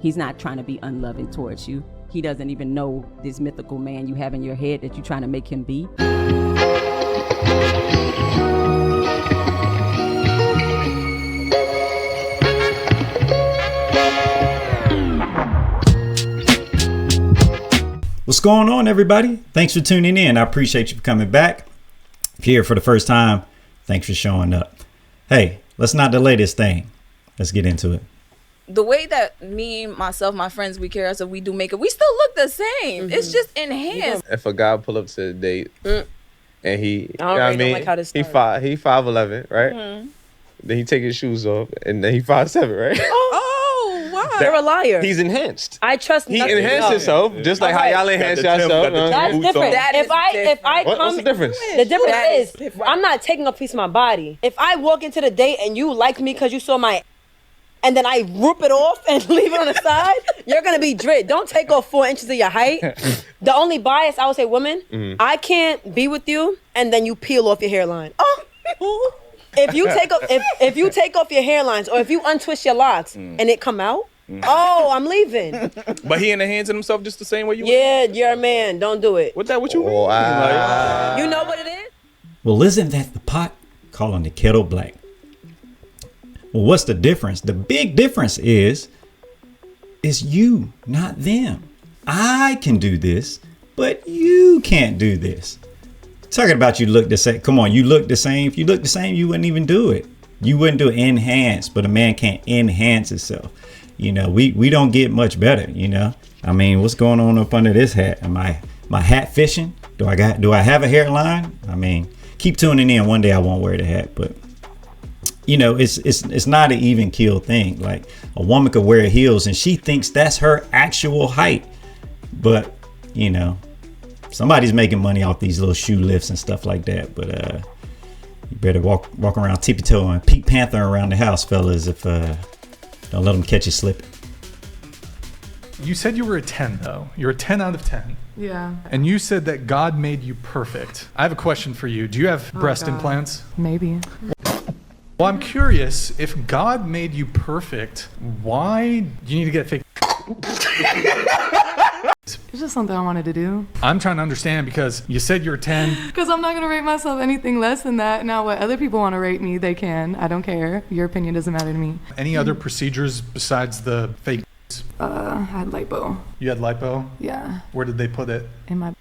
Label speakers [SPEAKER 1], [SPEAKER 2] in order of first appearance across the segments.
[SPEAKER 1] He's not trying to be unloving towards you. He doesn't even know this mythical man you have in your head that you're trying to make him be.
[SPEAKER 2] What's going on, everybody? Thanks for tuning in. I appreciate you for coming back. If you're here for the first time, thanks for showing up. Hey, let's not delay this thing. Let's get into it.
[SPEAKER 3] The way that me, myself, my friends, we carry ourselves, we do makeup, we still look the same. It's just enhanced.
[SPEAKER 4] If a guy pull up to the date and he, you know what
[SPEAKER 5] I
[SPEAKER 4] I mean?
[SPEAKER 5] like how this
[SPEAKER 4] he 5'11", right? Then he take his shoes off and then he 5'7", right?
[SPEAKER 3] Oh, wow.
[SPEAKER 5] You're a liar.
[SPEAKER 4] He's enhanced.
[SPEAKER 5] I trust
[SPEAKER 4] He
[SPEAKER 5] nothing.
[SPEAKER 4] enhanced himself just like how y'all enhance yourself.
[SPEAKER 5] That's different.
[SPEAKER 3] That is
[SPEAKER 5] If I come,
[SPEAKER 4] What's the difference?
[SPEAKER 5] the difference
[SPEAKER 3] That is
[SPEAKER 5] is
[SPEAKER 3] different.
[SPEAKER 5] I'm not taking a piece of my body. If I walk into the date and you like me because you saw my, and then I rip it off and leave it on the side, you're gonna be dread. Don't take off 4 inches of your height. The only bias I would say, women, I can't be with you and then you peel off your hairline. Oh. If you take off if you take off your hairlines or if you untwist your locks and it come out, oh, I'm leaving.
[SPEAKER 6] But he enhancing himself just the same way you.
[SPEAKER 5] Yeah, you're a man. Don't do it.
[SPEAKER 6] What you mean?
[SPEAKER 5] You know what it is?
[SPEAKER 2] Well, isn't that the pot calling the kettle black? Well, what's the difference? The big difference is you, not them. I can do this, but you can't do this. Talking about you look the same. Come on, you look the same. If you look the same, you wouldn't even do it. You wouldn't do enhance, but a man can't enhance himself. You know, we don't get much better, you know. I mean, what's going on up under this hat? Am I hat fishing? Do I have a hairline? I mean, keep tuning in. One day I won't wear the hat, but you know, it's not an even keel thing. Like a woman could wear heels and she thinks that's her actual height, but you know, somebody's making money off these little shoe lifts and stuff like that. But you better walk around tippy toe and Pink Panther around the house, fellas. If don't let them catch you slipping.
[SPEAKER 7] You said you were a 10, though. You're a 10 out of 10.
[SPEAKER 8] Yeah.
[SPEAKER 7] And you said that God made you perfect. I have a question for you. Do you have breast implants?
[SPEAKER 8] Maybe.
[SPEAKER 7] Well, I'm curious, if God made you perfect, why do you need to get fake?
[SPEAKER 8] It's just something I wanted to do.
[SPEAKER 7] I'm trying to understand because you said you're 10.
[SPEAKER 8] Because I'm not going to rate myself anything less than that. Now, what other people want to rate me, they can. I don't care. Your opinion doesn't matter to me.
[SPEAKER 7] Any other procedures besides the fake?
[SPEAKER 8] I had lipo.
[SPEAKER 7] You had lipo?
[SPEAKER 8] Yeah.
[SPEAKER 7] Where did they put it?
[SPEAKER 8] In my...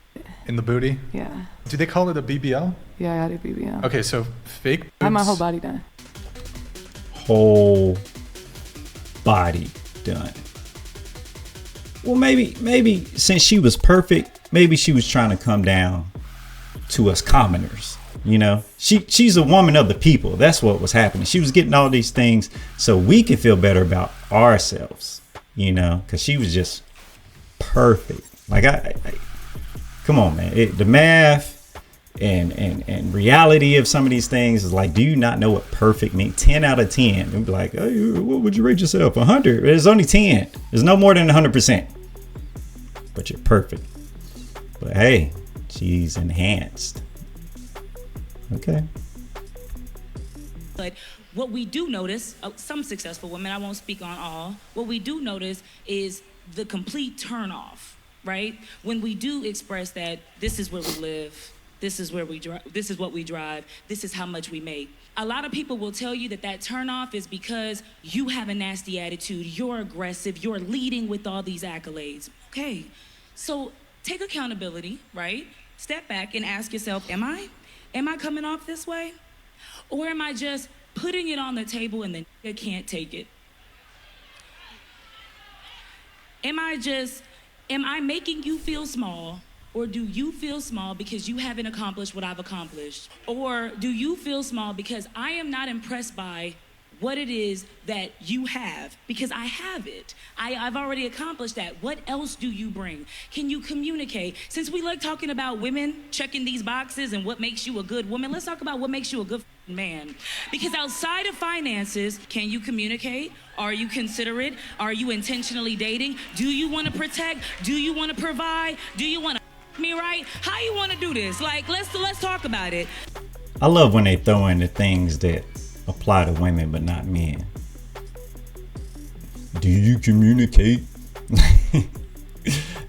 [SPEAKER 7] In the booty?
[SPEAKER 8] Yeah.
[SPEAKER 7] Do they call it a BBL?
[SPEAKER 8] Yeah, I had a BBL.
[SPEAKER 7] Okay, so fake boobs.
[SPEAKER 8] I had my whole body done.
[SPEAKER 2] Whole body done. Well, maybe since she was perfect, maybe she was trying to come down to us commoners. You know, she's a woman of the people. That's what was happening. She was getting all these things so we can feel better about ourselves, you know, because she was just perfect. Like I come on, man. The math and reality of some of these things is like, do you not know what perfect means? 10 out of 10. It'd be like, hey, what would you rate yourself? 100. There's only 10. There's no more than 100%. But you're perfect. But hey, she's enhanced. Okay.
[SPEAKER 9] But what we do notice, some successful women, I won't speak on all, what we do notice is the complete turnoff, right? When we do express that this is where we live, this is where we drive, this is what we drive, this is how much we make. A lot of people will tell you that turnoff is because you have a nasty attitude, you're aggressive, you're leading with all these accolades. Okay, so take accountability, right? Step back and ask yourself, am I coming off this way? Or am I just putting it on the table and then you can't take it? Am I making you feel small? Or do you feel small because you haven't accomplished what I've accomplished? Or do you feel small because I am not impressed by what it is that you have? Because I have it. I've already accomplished that. What else do you bring? Can you communicate? Since we like talking about women checking these boxes and what makes you a good woman, let's talk about what makes you a good man. Because outside of finances, can you communicate? Are you considerate? Are you intentionally dating? Do you want to protect? Do you want to provide? Do you want to me right? How you want to do this? Like, let's talk about it.
[SPEAKER 2] I love when they throw in the things that apply to women but not men. Do you communicate?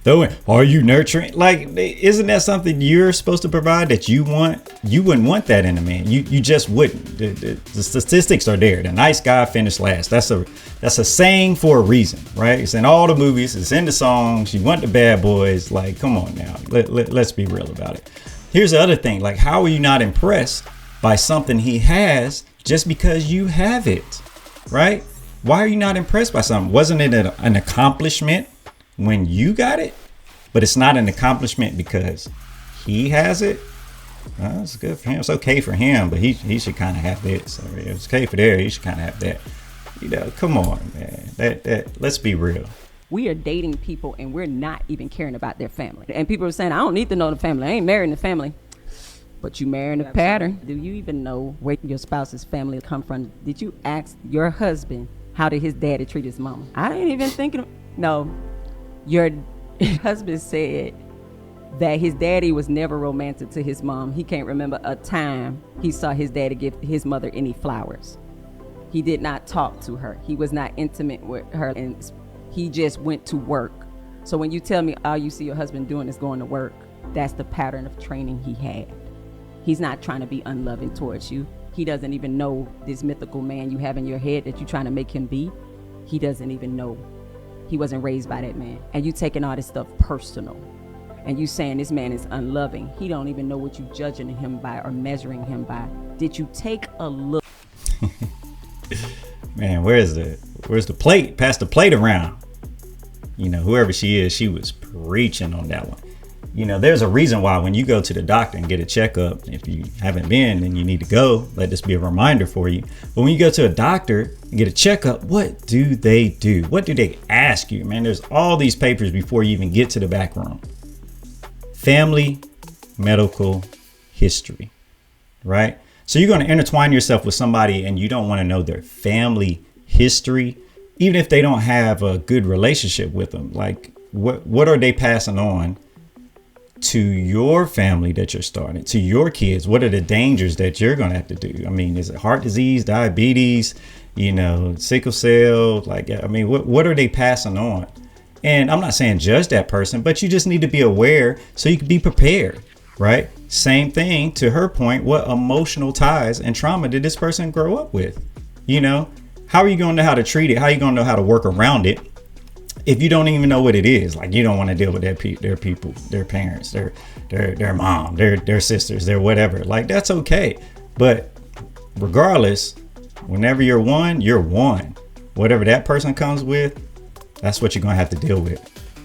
[SPEAKER 2] Though, are you nurturing? Like, isn't that something you're supposed to provide that you want? You wouldn't want that in a man. You just wouldn't. The statistics are there. The nice guy finished last. That's a saying for a reason, right? It's in all the movies. It's in the songs. You want the bad boys. Like, come on now. Let's be real about it. Here's the other thing. Like, how are you not impressed by something he has just because you have it, right? Why are you not impressed by something? Wasn't it an accomplishment when you got it? But it's not an accomplishment because he has it. It's good for him. It's okay for him, but he should kind of have this. So it's okay for there. He should kind of have that. You know, come on, man. That let's be real.
[SPEAKER 1] We are dating people and we're not even caring about their family. And people are saying, I don't need to know the family. I ain't marrying the family. But you marrying a pattern. Do you even know where your spouse's family come from? Did you ask your husband, how did his daddy treat his mama? I ain't even thinking. No, your husband said that his daddy was never romantic to his mom. He can't remember a time he saw his daddy give his mother any flowers. He did not talk to her. He was not intimate with her, and he just went to work. So when you tell me all you see your husband doing is going to work, that's the pattern of training he had. He's not trying to be unloving towards you. He doesn't even know this mythical man you have in your head that you're trying to make him be. He doesn't even know. He wasn't raised by that man. And you taking all this stuff personal. And you saying this man is unloving. He don't even know what you judging him by or measuring him by. Did you take a look?
[SPEAKER 2] Man, where's the plate? Pass the plate around. You know, whoever she is, she was preaching on that one. You know, there's a reason why when you go to the doctor and get a checkup, if you haven't been, then you need to go. Let this be a reminder for you. But when you go to a doctor and get a checkup, what do they do? What do they ask you? Man, there's all these papers before you even get to the back room. Family medical history, right? So you're going to intertwine yourself with somebody and you don't want to know their family history, even if they don't have a good relationship with them. Like, what are they passing on to your family that you're starting, to your kids? What are the dangers that you're going to have to do? I mean, is it heart disease, diabetes, you know, sickle cell? Like, I mean, what are they passing on? And I'm not saying judge that person, but you just need to be aware so you can be prepared, right? Same thing to her point. What emotional ties and trauma did this person grow up with? You know, how are you going to know how to treat it? How are you going to know how to work around it if you don't even know what it is? Like, you don't want to deal with their people, their parents, their mom, their sisters, their whatever. Like, that's okay. But regardless, whenever you're one, whatever that person comes with, that's what you're going to have to deal with,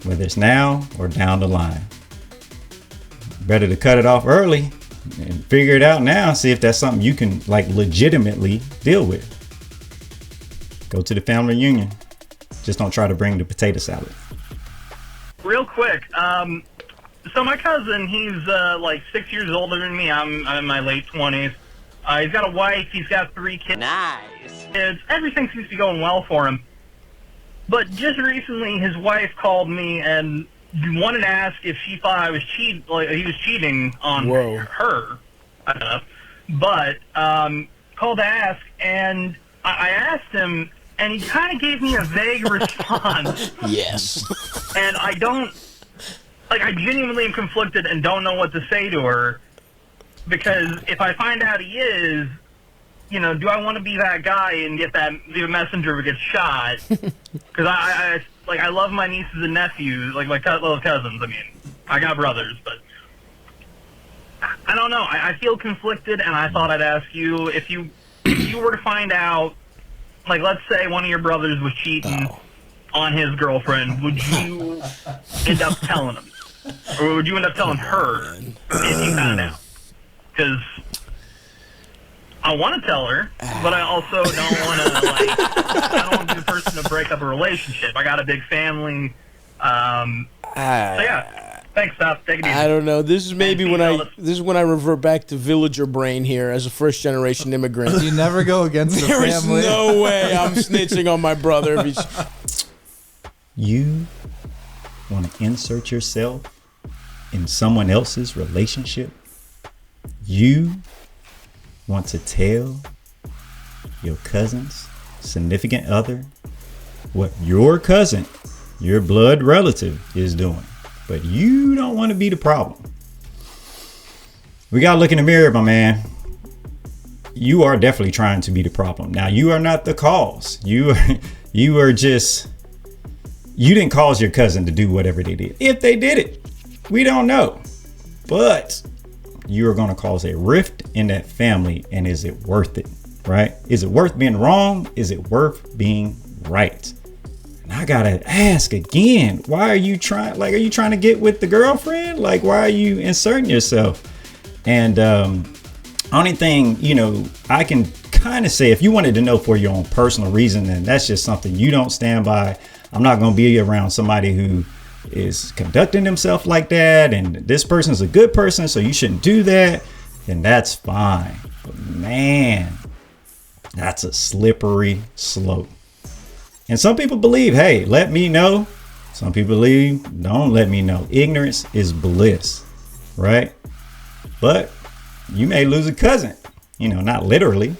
[SPEAKER 2] whether it's now or down the line. Better to cut it off early and figure it out now. See if that's something you can like legitimately deal with. Go to the family reunion. Just don't try to bring the potato salad.
[SPEAKER 10] Real quick, so my cousin, he's like 6 years older than me. I'm in my late 20s. He's got a wife. He's got 3 kids. Nice. Everything seems to be going well for him. But just recently, his wife called me and wanted to ask if she thought I was he was cheating on her. I don't know. But called to ask, and I asked him, and he kind of gave me a vague response.
[SPEAKER 6] Yes.
[SPEAKER 10] And I genuinely am conflicted and don't know what to say to her, because if I find out he is, you know, do I want to be that guy and get the messenger who gets shot? Because I love my nieces and nephews, like my little cousins. I mean, I got brothers, but I don't know. I feel conflicted, and I thought I'd ask you if you were to find out, like, let's say one of your brothers was cheating on his girlfriend, would you end up telling him? Or would you end up telling her if you found out? Because I want to tell her, but I also don't want to, I don't want to be the person to break up a relationship. I got a big family. So yeah, thanks, Stop. Take it easy.
[SPEAKER 6] I don't know. This is maybe when I revert back to villager brain here as a first generation immigrant.
[SPEAKER 7] You never go against the family.
[SPEAKER 6] There is no way I'm snitching on my brother. If he's...
[SPEAKER 2] You want to insert yourself in someone else's relationship? You want to tell your cousin's significant other what your cousin your blood relative is doing. But you don't want to be the problem. We got to look in the mirror, my man. You are definitely trying to be the problem. Now, you are not the cause. You are just, you didn't cause your cousin to do whatever they did. If they did it, we don't know. But you are going to cause a rift in that family. And is it worth it? Right? Is it worth being wrong? Is it worth being right? And I got to ask again, why are you trying? Like, are you trying to get with the girlfriend? Like, why are you inserting yourself? And only thing, you know, I can kind of say, if you wanted to know for your own personal reason, then that's just something you don't stand by. I'm not going to be around somebody who is conducting themselves like that. And this person is a good person, so you shouldn't do that. Then that's fine. But man, that's a slippery slope. And some people believe, hey, let me know. Some people believe, don't let me know. Ignorance is bliss, right? But you may lose a cousin, you know, not literally,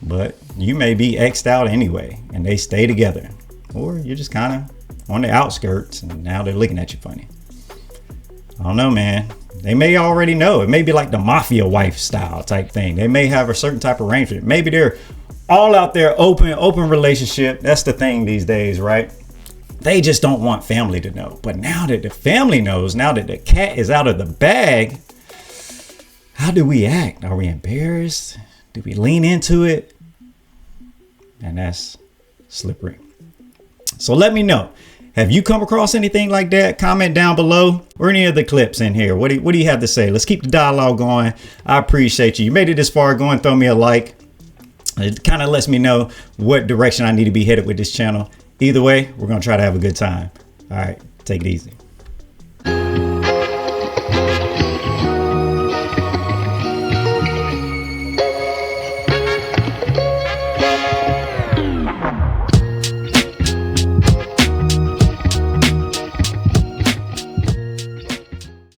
[SPEAKER 2] but you may be X'd out anyway, and they stay together. Or you're just kind of on the outskirts, and now they're looking at you funny. I don't know, man. They may already know. It may be like the mafia wife style type thing. They may have a certain type of arrangement. Maybe they're all out there, open relationship. That's the thing these days, right? They just don't want family to know. But now that the family knows, now that the cat is out of the bag, how do we act? Are we embarrassed? Do we lean into it? And that's slippery. So let me know. Have you come across anything like that? Comment down below, or any of the clips in here. What do you have to say? Let's keep the dialogue going. I appreciate you. You made it this far. Go and throw me a like. It kind of lets me know what direction I need to be headed with this channel. Either way, we're going to try to have a good time. All right, take it easy.